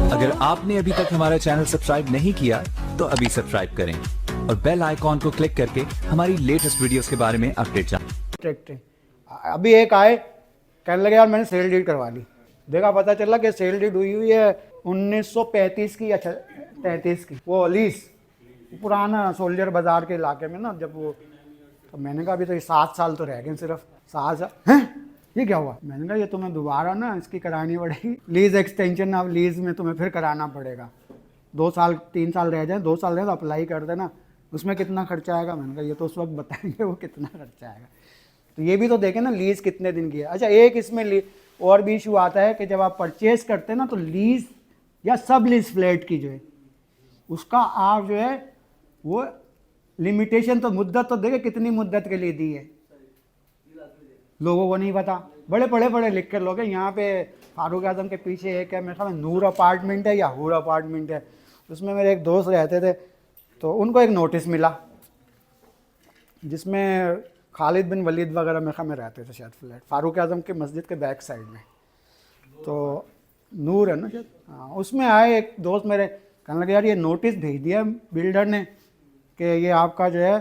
अगर आपने अभी तक हमारा चैनल सब्सक्राइब नहीं किया तो अभी सब्सक्राइब करें और बेल आइकॉन को क्लिक करके हमारी लेटेस्ट वीडियोस के बारे में अपडेट जानें। अभी एक आए कहने लगे यार मैंने सेल डीड करवा ली, देखा पता चला कि सेल डीड हुई हुई है 1935 की या 33 की, वो लीज पुराना सोल्जर बाजार के इलाके में ना, जब वो तो मैंने कहा अभी तो ये 7 साल तो रह गए, सिर्फ 7 साल हैं, ये क्या हुआ? मैंने कहा ये तुम्हें दोबारा ना इसकी करानी पड़ेगी, लीज एक्सटेंशन ऑफ लीज में तुम्हें फिर कराना पड़ेगा। 2 साल 3 साल रह जाए, 2 साल रहे तो अप्लाई कर देना, उसमें कितना खर्चा आएगा? मैंने कहा ये तो उस वक्त बताएंगे वो कितना खर्चा आएगा। तो ये भी तो देखें ना लीज कितने दिन की है। अच्छा, एक इसमें और भी इशू आता है कि जब आप परचेज करते हैं ना तो लीज या सब लीज फ्लैट की जो है उसका आप जो है वो लिमिटेशन तो मुद्दत तो देखे कितनी मुद्दत के लिए दी है, लोगों को नहीं पता। बड़े पढ़े लिख कर लोग हैं। यहाँ पे फारूक आजम के पीछे एक है, मेरे ख्याल में नूर अपार्टमेंट है या हूर अपार्टमेंट है, उसमें मेरे एक दोस्त रहते थे, तो उनको एक नोटिस मिला जिसमें खालिद बिन वलीद वगैरह मेरे ख्याल में रहते थे शायद फ्लैट, फारूक आजम के मस्जिद के बैक साइड में, तो नूर है ना शायद, हाँ। उसमें आए एक दोस्त मेरे, कहने लगे यार ये नोटिस भेज दिया बिल्डर ने कि ये आपका जो है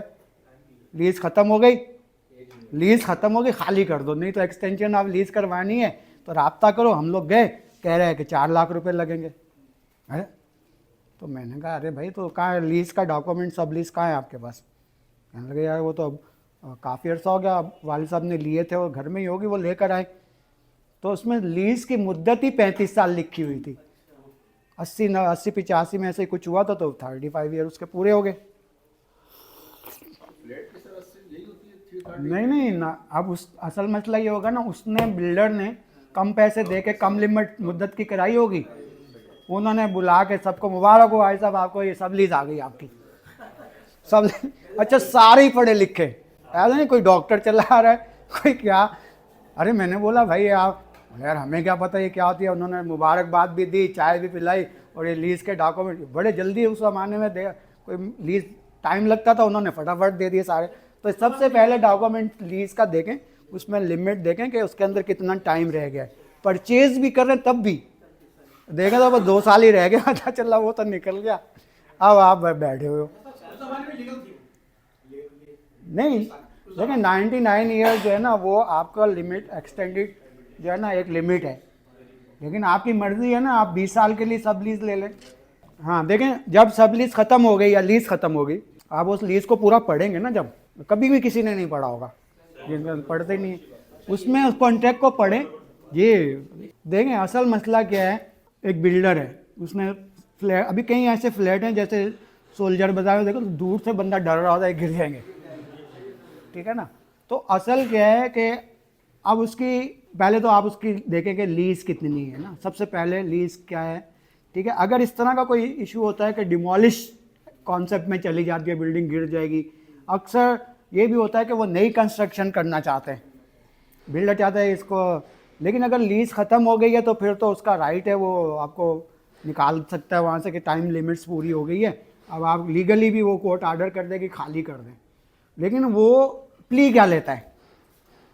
लीज़ ख़त्म हो गई, लीज़ ख़त्म हो गई, खाली कर दो, नहीं तो एक्सटेंशन आप लीज़ करवानी है तो रब्ता करो। हम लोग गए, कह रहे हैं कि 4 लाख रुपए लगेंगे। अरे तो मैंने कहा अरे भाई तो कहाँ है लीज़ का डॉक्यूमेंट, सब लीज़ कहाँ है आपके पास? कहने लगे यार वो तो अब काफ़ी अर्सा हो गया, वालिद साहब ने लिए थे और घर में ही होगी, वो लेकर आए। तो उसमें लीज़ की मुद्दत ही 35 साल लिखी हुई थी। 80-85 में ऐसे ही कुछ हुआ था तो 35 ईयर उसके पूरे हो गए। नहीं ना, अब उस असल मसला ये होगा ना, उसने बिल्डर ने कम पैसे दे के कम लिमिट मुद्दत की कराई होगी, उन्होंने बुला के सबको मुबारक हो भाई साहब आपको ये सब लीज आ गई आपकी, सब अच्छा सारे ही पढ़े लिखे, ऐसा नहीं कोई डॉक्टर चला आ रहा है कोई क्या। अरे मैंने बोला भाई आप यार हमें क्या पता ये क्या होती है। उन्होंने मुबारकबाद भी दी, चाय भी पिलाई, और ये लीज के डॉक्यूमेंट बड़े जल्दी उस ज़माने में दे, कोई लीज टाइम लगता था, उन्होंने फटाफट दे दिए सारे। तो सबसे पहले डॉक्यूमेंट लीज का देखें, उसमें लिमिट देखें कि उसके अंदर कितना टाइम रह गया है। परचेज भी कर रहे हैं तब भी देखें तो बस 2 साल ही रह गया, पता चला वो तो निकल गया, अब आप बैठे हुए हो। नहीं देखिए 99 ईयर जो है ना वो आपका लिमिट एक्सटेंडेड जो है ना एक लिमिट है, लेकिन आपकी मर्जी है ना, आप 20 साल के लिए सब लीज ले लें। हाँ देखें जब सब लीज ख़त्म हो गई या लीज ख़त्म हो गई, आप उस लीज को पूरा पढ़ेंगे ना, जब कभी भी किसी ने नहीं पढ़ा होगा, जिनका पढ़ते नहीं है उसमें उस कॉन्ट्रैक्ट को पढ़ें। ये देखें असल मसला क्या है, एक बिल्डर है उसने फ्लैट, अभी कहीं ऐसे फ्लैट हैं जैसे सोल्जर बाजार में देखो दूर से बंदा डर रहा होता है गिर जाएंगे, ठीक है ना। तो असल क्या है कि अब उसकी पहले तो आप उसकी देखें कि लीज कितनी है ना, सबसे पहले लीज क्या है, ठीक है। अगर इस तरह का कोई इशू होता है कि डिमोलिश कॉन्सेप्ट में चली जाती है, बिल्डिंग गिर जाएगी, अक्सर ये भी होता है कि वो नई कंस्ट्रक्शन करना चाहते हैं, बिल्डर चाहता है इसको, लेकिन अगर लीज ख़त्म हो गई है तो फिर तो उसका राइट है, वो आपको निकाल सकता है वहाँ से कि टाइम लिमिट्स पूरी हो गई है, अब आप लीगली भी वो कोर्ट आर्डर कर दे कि खाली कर दें। लेकिन वो प्ली क्या लेता है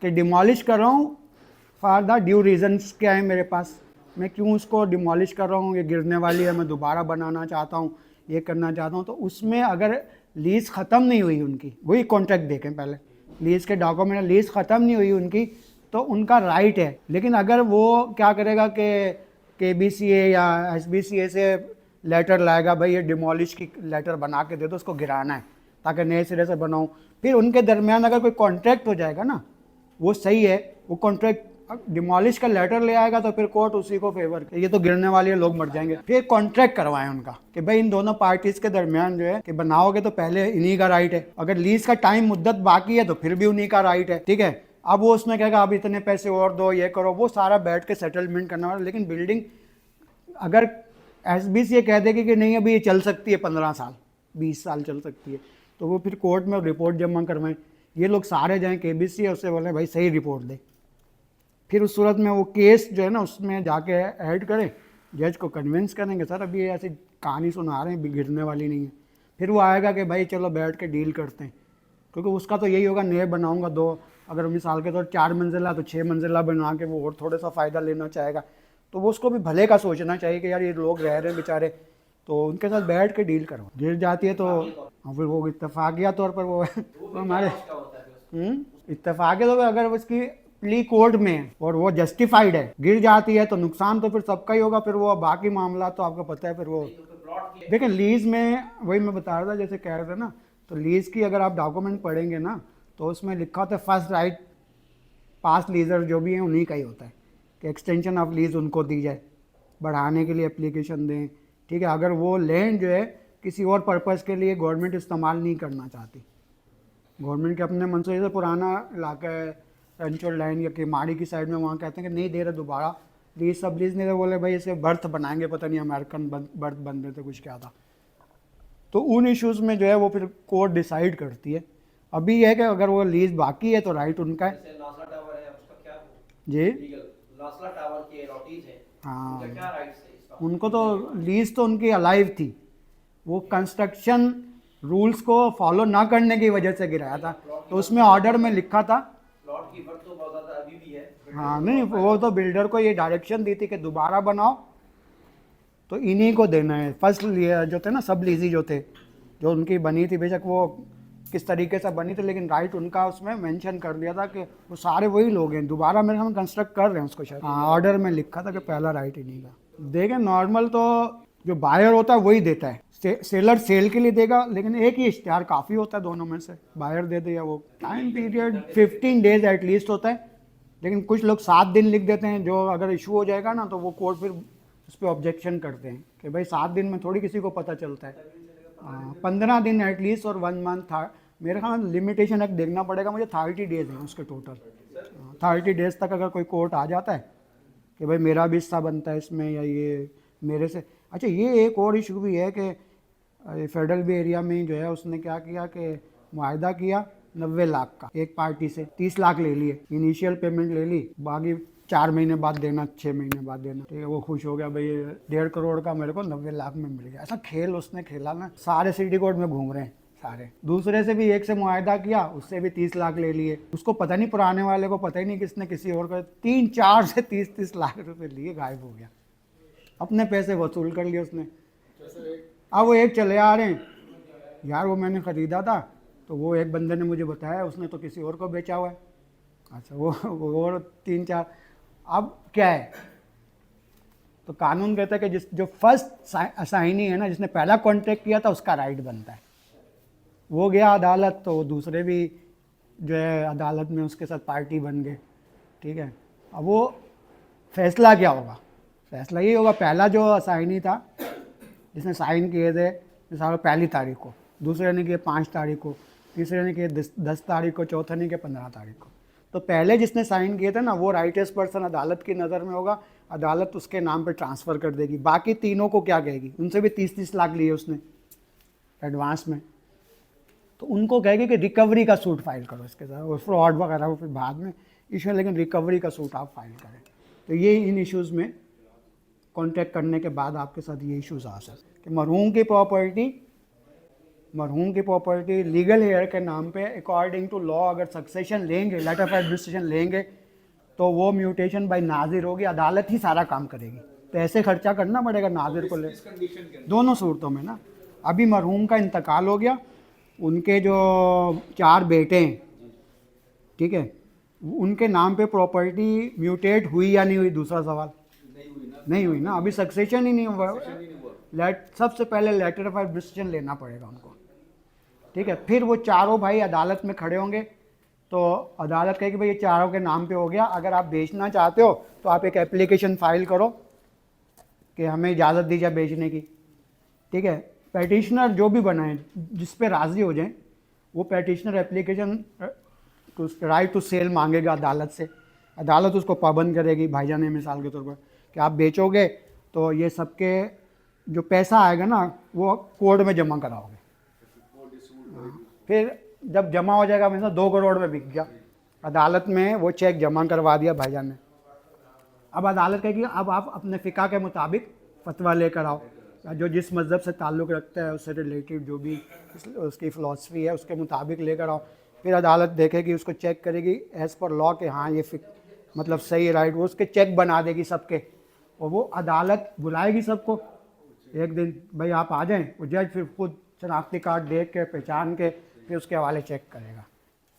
कि डिमोलिश कर रहा हूँ फॉर द ड्यू रीजन्स, क्या है मेरे पास, मैं क्यों उसको डिमोलिश कर रहा हूँ, ये गिरने वाली है, मैं दोबारा बनाना चाहता हूँ, ये करना चाहता हूँ। तो उसमें अगर लीज़ ख़त्म नहीं हुई उनकी, वही कॉन्ट्रैक्ट देखें पहले, लीज़ के डॉक्यूमेंट, लीज़ ख़त्म नहीं हुई उनकी तो उनका राइट है। लेकिन अगर वो क्या करेगा कि KBCA या SBCA से लेटर लाएगा, भाई ये डिमोलिश की लेटर बना के दे दो, उसको गिराना है ताकि नए सिरे से बनाऊँ, फिर उनके दरमियान अगर कोई कॉन्ट्रैक्ट हो जाएगा ना वो सही है, वो कॉन्ट्रैक्ट डिमोलिश का लेटर ले आएगा तो फिर कोर्ट उसी को फेवर, ये तो गिरने वाली है लोग मर जाएंगे, फिर कॉन्ट्रैक्ट करवाएं उनका कि भाई इन दोनों पार्टीज के दरमियान जो है कि बनाओगे तो पहले इन्हीं का राइट है, अगर लीज का टाइम मुद्दत बाकी है तो फिर भी उन्हीं का राइट है, ठीक है। अब वो उसमें कहेगा अब इतने पैसे और दो, ये करो, वो सारा बैठ के सेटलमेंट करना वाला। लेकिन बिल्डिंग अगर SBCA कह देगी कि नहीं अभी ये चल सकती है 15 साल 20 साल चल सकती है, तो वो फिर कोर्ट में रिपोर्ट जमा करवाएं, ये लोग सारे जाएं KBCA उससे बोले भाई सही रिपोर्ट दे, फिर उस सूरत में वो केस जो है ना उसमें जाके ऐड करें, जज को कन्विंस करेंगे सर अभी ऐसी कहानी सुना रहे हैं गिरने वाली नहीं है, फिर वो आएगा कि भाई चलो बैठ के डील करते हैं, क्योंकि उसका तो यही होगा नए बनाऊंगा 2, अगर मिसाल के तौर 4 मंजिला तो 6 मंजिला बना के वो और थोड़ा सा फ़ायदा लेना चाहेगा, तो वो उसको भी भले का सोचना चाहिए कि यार ये लोग रह रहे हैं बेचारे, तो उनके साथ बैठ के डील करो। गिर जाती है तो फिर वो इत्तेफाकिया तौर पर वो हमारे इत्तेफाकिया तौर पर अगर उसकी प्ली कोर्ट में है और वो जस्टिफाइड है, गिर जाती है तो नुकसान तो फिर सबका ही होगा, फिर वो बाकी मामला तो आपको पता है। फिर वो देखिए लीज में वही मैं बता रहा था, जैसे कह रहे थे ना, तो लीज की अगर आप डॉक्यूमेंट पढ़ेंगे ना तो उसमें लिखा होता है फर्स्ट राइट पास लीजर जो भी है उन्हीं का ही होता है कि एक्सटेंशन ऑफ लीज उनको दी जाए, बढ़ाने के लिए एप्लीकेशन दें, ठीक है। अगर वो लैंड जो है किसी और पर्पज़ के लिए गवर्नमेंट इस्तेमाल नहीं करना चाहती, गवर्नमेंट के अपने मन से, जैसे पुराना इलाका है रंचोड़ लाइन या केमाड़ी की साइड में, वहाँ कहते हैं कि नहीं दे रहे दोबारा लीज, सब लीज नहीं दे, बोले भाई इसे बर्थ बनाएंगे, पता नहीं अमेरिकन बर्थ बन रहे थे कुछ क्या था। तो उन इश्यूज़ में जो है वो फिर कोर्ट डिसाइड करती है। अभी यह है कि अगर वो लीज बाकी है तो राइट उनका है। जैसे लासला टावर है उसका क्या जी लीगल, लासला टावर की लॉटीज है, हाँ, उनका क्या राइट्स है इसका? उनको तो लीज तो उनकी अलाइव थी, वो कंस्ट्रक्शन रूल्स को फॉलो ना करने की वजह से गिराया था, तो उसमें ऑर्डर में लिखा था। प्लॉट की वर्थ तो बहुत ज्यादा अभी भी है। हाँ नहीं, वो तो बिल्डर को ये डायरेक्शन दी थी कि दोबारा बनाओ तो इन्हीं को देना है। फर्स्ट जो थे ना सब लीजी जो थे, जो उनकी बनी थी, बेशक वो किस तरीके से बनी थी, लेकिन राइट उनका उसमें मेंशन कर दिया था कि वो सारे वही लोग हैं, दोबारा मेरे हम कंस्ट्रक्ट कर रहे हैं उसको शायद। हाँ ऑर्डर में लिखा था कि पहला राइट इन्हीं का। देखें नॉर्मल तो जो बायर होता है वही देता है, सेलर सेल के लिए देगा, लेकिन एक ही इश्तिहार काफ़ी होता है दोनों में से, बायर दे दे या वो। टाइम पीरियड 15 डेज एटलीस्ट होता है, लेकिन कुछ लोग 7 दिन लिख देते हैं, जो अगर इशू हो जाएगा ना तो वो कोर्ट फिर उस पर ऑब्जेक्शन करते हैं कि भाई 7 दिन में थोड़ी किसी को पता चलता है। 15 दिन एटलीस्ट और 1 मंथ था मेरे ख्याल। लिमिटेशन एक देखना पड़ेगा मुझे, 30 डेज है उसके टोटल। 30 डेज तक अगर कोई कोर्ट आ जाता है कि भाई मेरा भी हिस्सा बनता है इसमें, या ये मेरे से। अच्छा ये एक और इशू भी है कि फेडरल बे एरिया में जो है उसने क्या किया कि मुआहदा किया 90 लाख का, एक पार्टी से 30 लाख ले लिए, इनिशियल पेमेंट ले ली, बाकी 4 महीने बाद देना, 6 महीने बाद देना, ठीक है। वो खुश हो गया भाई 1.5 करोड़ का मेरे को 90 लाख में मिल गया। ऐसा खेल उसने खेला ना, सारे सिटी कोर्ट में घूम रहे हैं सारे। दूसरे से भी एक से मुआहदा किया, उससे भी 30 लाख ले लिए, उसको पता नहीं, पुराने वाले को पता ही नहीं किसने किसी और का 3-4 से 30-30 लाख रुपए लिए, गायब हो गया, अपने पैसे वसूल कर लिए उसने। अब वो एक चले आ रहे हैं, यार वो मैंने ख़रीदा था तो वो एक बंदे ने मुझे बताया उसने तो किसी और को बेचा हुआ है। अच्छा वो और 3-4। अब क्या है, तो कानून कहता है कि जो फर्स्ट असाइनी है ना, जिसने पहला कॉन्ट्रैक्ट किया था, उसका राइट बनता है। वो गया अदालत तो दूसरे भी जो है अदालत में उसके साथ पार्टी बन गए, ठीक है। अब वो फैसला क्या होगा, फैसला ये होगा, पहला जो असाइनी था जिसने साइन किए थे मिसाल 1 तारीख को, दूसरे ने किए 5 तारीख को, तीसरे ने किए 10 तारीख को, चौथे ने किए 15 तारीख को। तो पहले जिसने साइन किए थे ना वो राइटेस्ट पर्सन अदालत की नज़र में होगा, अदालत उसके नाम पे ट्रांसफ़र कर देगी। बाकी तीनों को क्या कहेगी, उनसे भी 30-30 लाख लिए उसने एडवांस में, तो उनको कहेगी कि रिकवरी का सूट फाइल करो इसके साथ, और फ्रॉड वगैरह वो फिर बाद में इशू, लेकिन रिकवरी का सूट आप फाइल करें। तो ये इन इश्यूज़ में कॉन्टैक्ट करने के बाद आपके साथ ये इश्यूज़ आ सकते कि मरहूम की प्रॉपर्टी लीगल हेयर के नाम पे अकॉर्डिंग टू लॉ अगर सक्सेशन लेंगे, लेटर ऑफ एडमिनिस्ट्रेशन लेंगे, तो वो म्यूटेशन बाय नाजिर होगी, अदालत ही सारा काम करेगी, पैसे खर्चा करना पड़ेगा नाजिर को ले, दोनों सूरतों में ना। अभी मरहूम का इंतकाल हो गया, उनके जो 4 बेटे हैं, ठीक है, उनके नाम पे प्रॉपर्टी म्यूटेट हुई या नहीं हुई, दूसरा सवाल नहीं हुई ना, अभी सक्सेशन ही नहीं हुआ। सबसे पहले लेटर ऑफ एडमिनिस्ट्रेशन लेना पड़ेगा उनको, ठीक है। फिर वो चारों भाई अदालत में खड़े होंगे, तो अदालत कहेगी भाई ये चारों के नाम पे हो गया, अगर आप बेचना चाहते हो तो आप एक एप्लीकेशन फाइल करो कि हमें इजाज़त दी जाए बेचने की, ठीक है। पेटिशनर जो भी बनाए जिस पे राज़ी हो जाए, वो petitioner application to right to sell मांगेगा अदालत से, अदालत उसको पाबंद करेगी भाईजान ने, मिसाल के तौर पर कि आप बेचोगे तो ये सबके जो पैसा आएगा ना वो कोर्ट में जमा कराओगे। फिर जब जमा हो जाएगा, मतलब 2 करोड़ में बिक गया, अदालत में वो चेक जमा करवा दिया भाईजान ने। अब अदालत कहेगी अब आप अपने फ़िका के मुताबिक फतवा लेकर आओ, जो जिस मज़हब से ताल्लुक़ रखता है उससे रिलेटेड जो भी उसकी फ़िलासफ़ी है उसके मुताबिक लेकर आओ। फिर अदालत देखेगी, उसको चेक करेगी एज़ पर लॉ के हाँ ये मतलब सही राइट, वो उसके चेक बना देगी सबके, और वो अदालत बुलाएगी सबको एक दिन, भाई आप आ जाएं, वो जज फिर खुद शनाख्ती कार्ड देख के पहचान के फिर उसके हवाले चेक करेगा।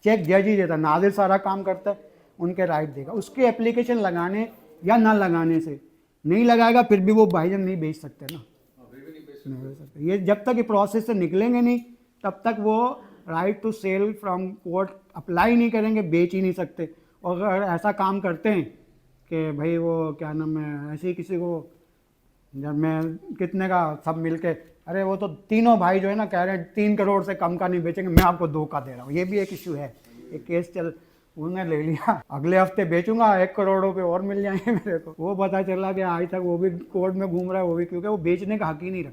चेक जज ही देता, नाजिर सारा काम करता है, उनके राइट देगा। उसके एप्लीकेशन लगाने या ना लगाने से, नहीं लगाएगा फिर भी वो भाईजान नहीं बेच सकते ना, नहीं बेच सकते। ये जब तक ये प्रोसेस से निकलेंगे नहीं तब तक वो right to sell from court apply नहीं करेंगे, बेच ही नहीं सकते। और अगर ऐसा काम करते हैं कि भाई वो क्या नाम है, ऐसे ही किसी को जब मैं कितने का सब मिलके, अरे वो तो तीनों भाई जो है ना कह रहे हैं 3 करोड़ से कम का नहीं बेचेंगे, मैं आपको 2 का दे रहा हूँ, ये भी एक इशू है। एक केस चल, उन्होंने ले लिया, अगले हफ्ते बेचूंगा 1 करोड़ रुपए और मिल जाएंगे मेरे को। वो पता चला कि आज तक वो भी कोर्ट में घूम रहा है, वो भी क्योंकि वो बेचने का हक ही नहीं रखता।